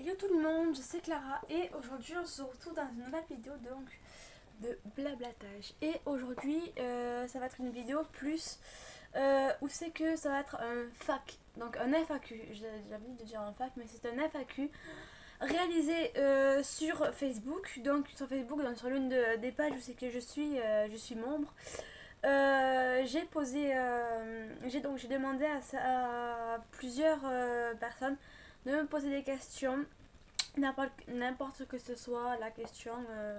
Hello tout le monde, c'est Clara et aujourd'hui on se retrouve dans une nouvelle vidéo donc de blablatage. Et aujourd'hui ça va être une vidéo plus où c'est que ça va être un FAQ, donc un FAQ, j'ai envie de dire un FAQ mais c'est un FAQ réalisé sur Facebook, donc sur Facebook, donc sur l'une des pages où c'est que je suis membre. J'ai posé, j'ai demandé à plusieurs personnes de me poser des questions, n'importe que ce soit la question,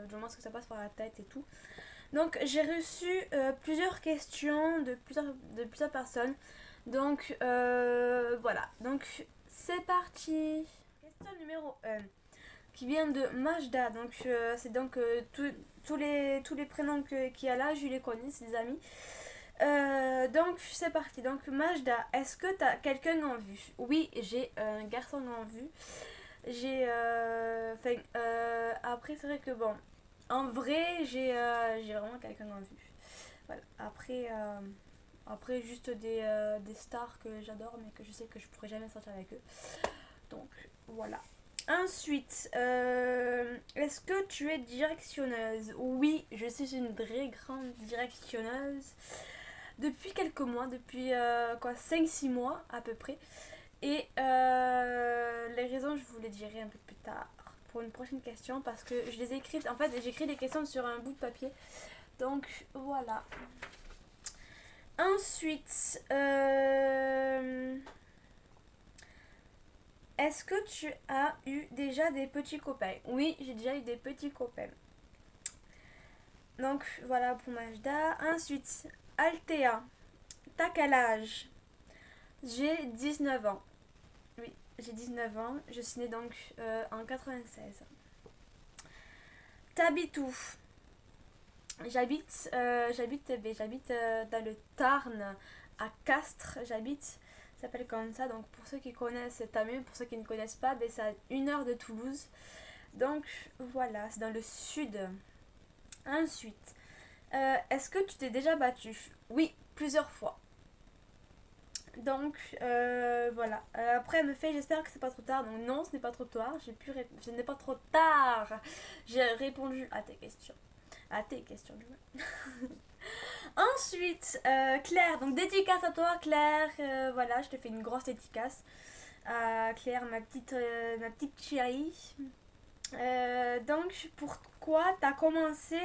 du moment que ça passe par la tête et tout. Donc j'ai reçu plusieurs questions de plusieurs personnes. Donc voilà, donc c'est parti. Question numéro 1 qui vient de Majda. Donc c'est donc tous les prénoms qu'il y a là, je les connais, c'est des amis. Donc c'est parti. Donc Majda, est-ce que t'as quelqu'un en vue? Oui, j'ai un garçon en vue. Après c'est vrai que bon, en vrai j'ai vraiment quelqu'un en vue. Voilà. Après juste des stars que j'adore mais que je sais que je pourrais jamais sortir avec eux. Donc voilà. Ensuite, est-ce que tu es directionneuse? Oui, je suis une très grande directionneuse. Depuis quelques mois, depuis 5-6 mois à peu près. Et les raisons, je vous les dirai un peu plus tard pour une prochaine question parce que je les ai écrites. En fait, j'écris des questions sur un bout de papier. Donc voilà. Ensuite, est-ce que tu as eu déjà des petits copains? Oui, j'ai déjà eu des petits copains. Donc voilà pour Majda. Ensuite, Althea, t'as quel âge? J'ai 19 ans. Oui, j'ai 19 ans. Je suis née donc en 96. T'habites où? J'habite dans le Tarn, à Castres. Ça s'appelle comme ça. Donc pour ceux qui connaissent, c'est tant mieux. Pour ceux qui ne connaissent pas, c'est à 1 heure de Toulouse. Donc voilà, c'est dans le sud. Ensuite, est-ce que tu t'es déjà battu? Oui, plusieurs fois. Donc voilà. Après elle me fait j'espère que c'est pas trop tard. Donc non, ce n'est pas trop tard. Ce n'est pas trop tard. J'ai répondu à tes questions. À tes questions du moins. Ensuite, Claire, donc dédicace à toi Claire. Voilà, je te fais une grosse dédicace. À Claire, ma petite chérie. Donc pourquoi t'as commencé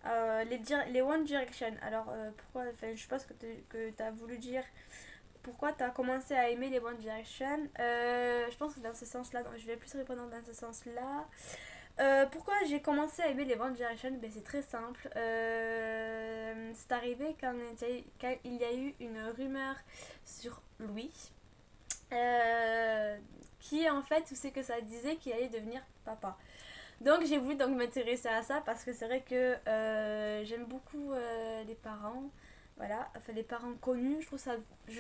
les One Direction? Alors pourquoi, enfin, je pense que t'as voulu dire pourquoi tu as commencé à aimer les One Direction. Je pense que dans ce sens-là, donc je vais plus répondre dans ce sens-là. Pourquoi j'ai commencé à aimer les One Direction? Ben, c'est très simple. C'est arrivé quand il y a eu une rumeur sur Louis. Qui en fait, où c'est que ça disait qu'il allait devenir papa. Donc j'ai voulu donc m'intéresser à ça parce que c'est vrai que j'aime beaucoup les parents. Voilà, enfin les parents connus, je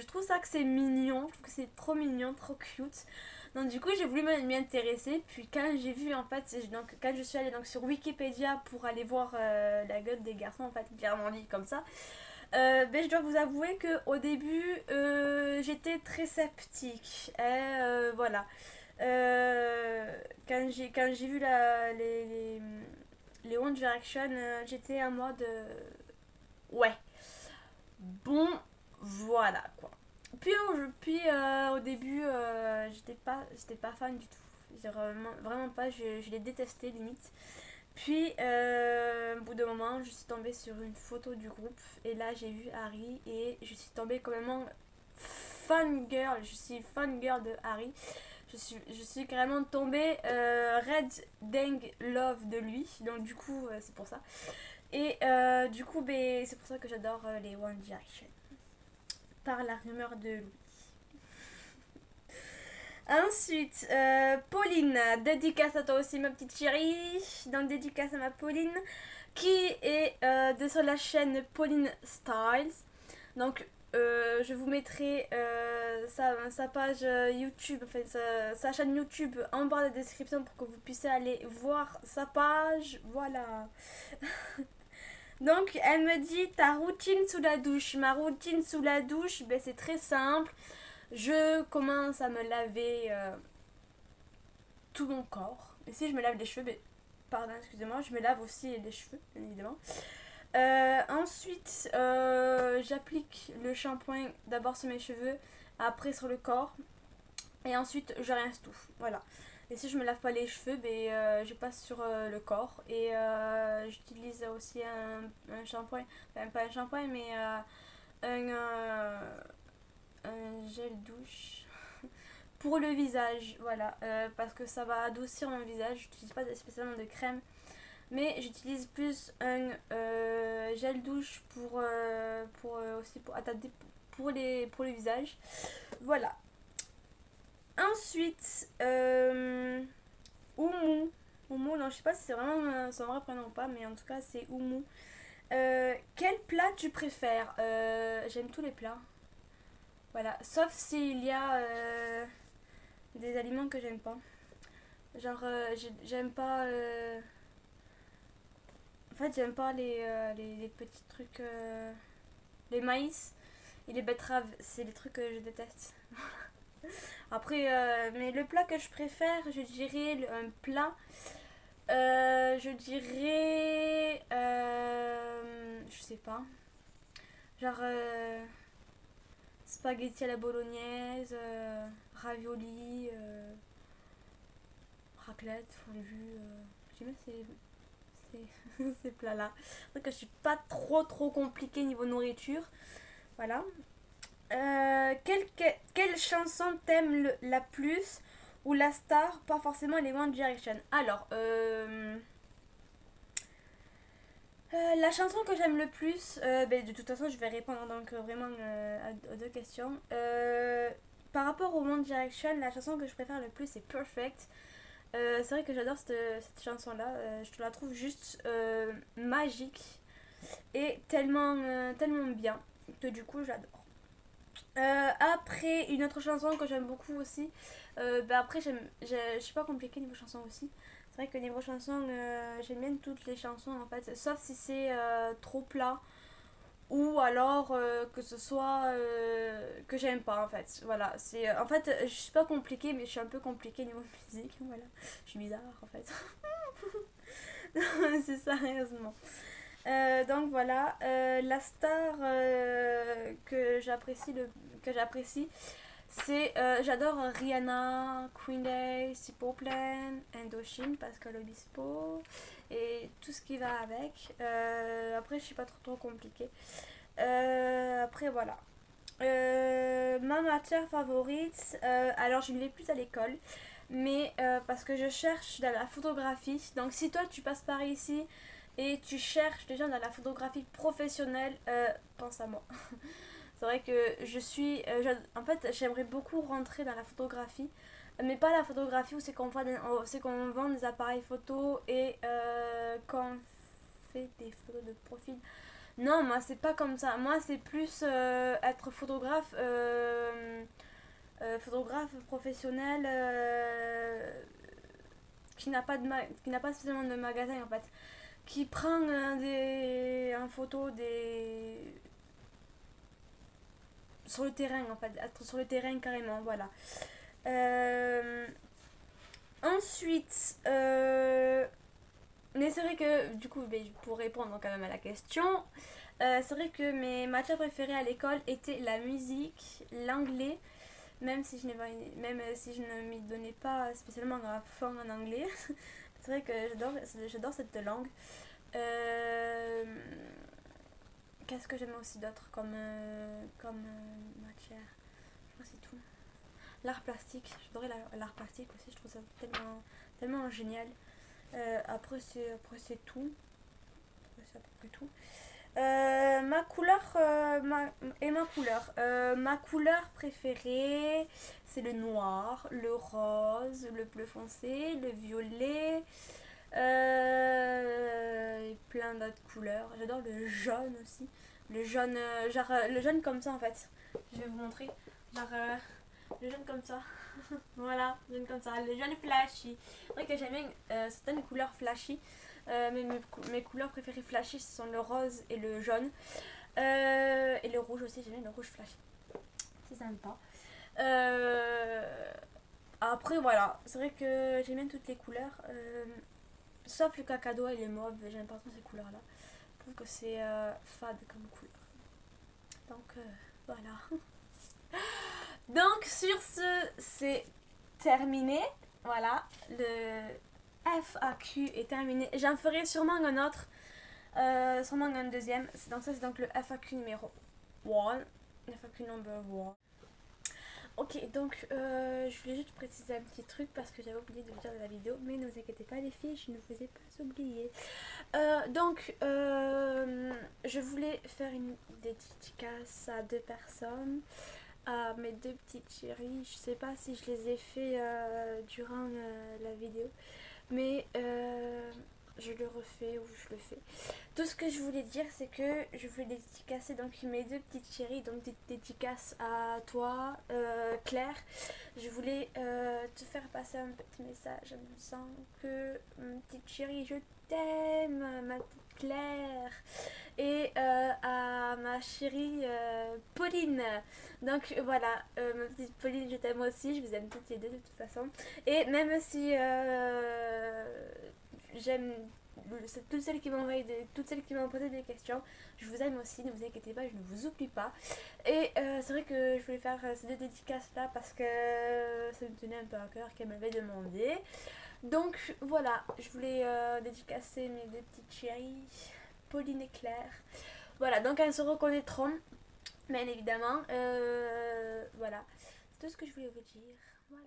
trouve ça que c'est mignon, je trouve que c'est trop mignon, trop cute. Donc du coup j'ai voulu m'y intéresser, puis quand j'ai vu en fait, donc quand je suis allée donc sur Wikipédia pour aller voir la gueule des garçons en fait, clairement dit comme ça, ben, je dois vous avouer que au début j'étais très sceptique. Voilà. Quand j'ai vu les One Direction, j'étais en mode ouais, bon, voilà quoi. Puis au début, j'étais pas fan du tout. Vraiment pas, je les détestais limite. Puis, au bout d'un moment, je suis tombée sur une photo du groupe et là j'ai vu Harry et je suis tombée complètement fangirl. Je suis fangirl de Harry. Je suis carrément tombée red dang love de lui. Donc du coup, c'est pour ça. Et du coup, ben, c'est pour ça que j'adore les One Direction. Par la rumeur de Louis. Ensuite, Pauline, dédicace à toi aussi ma petite chérie. Donc dédicace à ma Pauline qui est sur la chaîne Pauline Styles. Donc je vous mettrai sa page YouTube, enfin sa chaîne YouTube en bas de la description pour que vous puissiez aller voir sa page. Voilà. Donc elle me dit ta routine sous la douche. Ma routine sous la douche, ben, c'est très simple. Je commence à me laver tout mon corps. Et si je me lave les cheveux, pardon, excusez-moi, je me lave aussi les cheveux, bien évidemment. Ensuite, j'applique le shampoing d'abord sur mes cheveux, après sur le corps. Et ensuite, je rince tout. Voilà. Et si je me lave pas les cheveux, je passe sur le corps. Et j'utilise aussi un shampoing. Enfin, pas un shampoing, mais un gel douche pour le visage. Voilà. Parce que ça va adoucir mon visage. J'utilise pas spécialement de crème. Mais j'utilise plus un gel douche aussi pour adapter pour le visage. Voilà. Ensuite, Oumou. Oumou, non, je sais pas si c'est vraiment son vrai prénom ou pas, mais en tout cas, c'est Oumou. Quel plat tu préfères? J'aime tous les plats. Voilà, sauf s'il y a des aliments que j'aime pas. Genre, j'aime pas. En fait, j'aime pas les petits trucs. Les maïs et les betteraves, c'est les trucs que je déteste. Après, mais le plat que je préfère, je dirais un plat. Je dirais. Je sais pas. Genre. Spaghetti à la bolognaise, ravioli, raclette, fondue. J'aime bien ces plats-là. C'est vrai que je suis pas trop compliquée niveau nourriture. Voilà. Quelle chanson t'aimes la plus ou la star, pas forcément les One Direction. Alors, la chanson que j'aime le plus, de toute façon je vais répondre donc vraiment aux deux questions. Par rapport au One Direction, la chanson que je préfère le plus c'est Perfect. C'est vrai que j'adore cette chanson-là, je la trouve juste magique et tellement bien que du coup j'adore. Après, une autre chanson que j'aime beaucoup aussi. Après, je suis pas compliquée niveau chanson aussi. C'est vrai que niveau chanson, j'aime bien toutes les chansons en fait. Sauf si c'est trop plat. Ou alors que ce soit que j'aime pas en fait. Voilà. En fait, je suis pas compliquée, mais je suis un peu compliquée niveau musique. Voilà. Je suis bizarre en fait. C'est ça, sérieusement. Donc voilà, la star que j'apprécie, c'est j'adore Rihanna, Queen Day, Simple Plan, Indochine, Pascal Obispo et tout ce qui va avec. Après, je suis pas trop compliquée. Après voilà. Ma matière favorite, alors je ne vais plus à l'école, mais parce que je cherche dans la photographie. Donc si toi tu passes par ici et tu cherches des gens dans la photographie professionnelle, pense à moi. C'est vrai que en fait, j'aimerais beaucoup rentrer dans la photographie, mais pas la photographie où c'est qu'on vend des appareils photo et qu'on fait des photos de profil. Non, moi c'est pas comme ça. Moi c'est plus être photographe professionnel qui n'a pas spécialement de magasin en fait, qui prend en photo sur le terrain en fait, être sur le terrain carrément, voilà. Euh, Ensuite, mais c'est vrai que du coup, pour répondre quand même à la question, c'est vrai que mes matières préférées à l'école étaient la musique, l'anglais, même si je ne m'y donnais pas spécialement à fond en anglais. C'est vrai que j'adore cette langue. Euh, Qu'est-ce que j'aime aussi d'autre comme matière? Je crois que c'est tout. L'art plastique, j'adorais l'art plastique aussi, je trouve ça tellement génial. Après c'est tout. Après c'est à peu près tout. Ma couleur ma couleur préférée c'est le noir, le rose, le bleu foncé, le violet et plein d'autres couleurs. J'adore le jaune aussi, le jaune le jaune comme ça en fait. Je vais vous montrer genre le jaune comme ça. Voilà, le jaune comme ça, le jaune flashy. C'est vrai que j'aime bien certaines couleurs flashy. Mais mes couleurs préférées flashy ce sont le rose et le jaune. Et le rouge aussi, j'aime bien le rouge flashy. C'est sympa. Après voilà, c'est vrai que j'aime bien toutes les couleurs. Sauf le cacado et les mauves, j'aime pas trop ces couleurs là. Je trouve que c'est fade comme couleur. Donc voilà. Donc sur ce, c'est terminé. Voilà, le FAQ est terminé. J'en ferai sûrement un autre, sûrement un deuxième. Donc ça c'est donc le FAQ numéro 1. FAQ number 1. Ok, donc je voulais juste préciser un petit truc parce que j'avais oublié de le dire dans la vidéo, mais ne vous inquiétez pas les filles, je ne vous ai pas oublié. Je voulais faire une dédicace à deux personnes, à mes deux petites chéries. Je sais pas si je les ai fait durant la vidéo, mais je le refais ou je le fais. Tout ce que je voulais dire, c'est que je voulais dédicacer donc mes deux petites chéries, donc des dédicaces à toi, Claire. Je voulais te faire passer un petit message en me disant que, petite chérie, je t'aime, ma petite Claire. Et à ma chérie Pauline. Donc voilà, ma petite Pauline, je t'aime aussi, je vous aime toutes les deux de toute façon. Et même si j'aime toutes celles qui m'ont posé des questions, je vous aime aussi, ne vous inquiétez pas, je ne vous oublie pas. Et c'est vrai que je voulais faire ces deux dédicaces là parce que ça me tenait un peu à cœur qu'elle m'avait demandé. Donc voilà, je voulais dédicacer mes deux petites chéries, Pauline et Claire. Voilà, donc elles se reconnaîtront, bien évidemment. Voilà, c'est tout ce que je voulais vous dire. Voilà.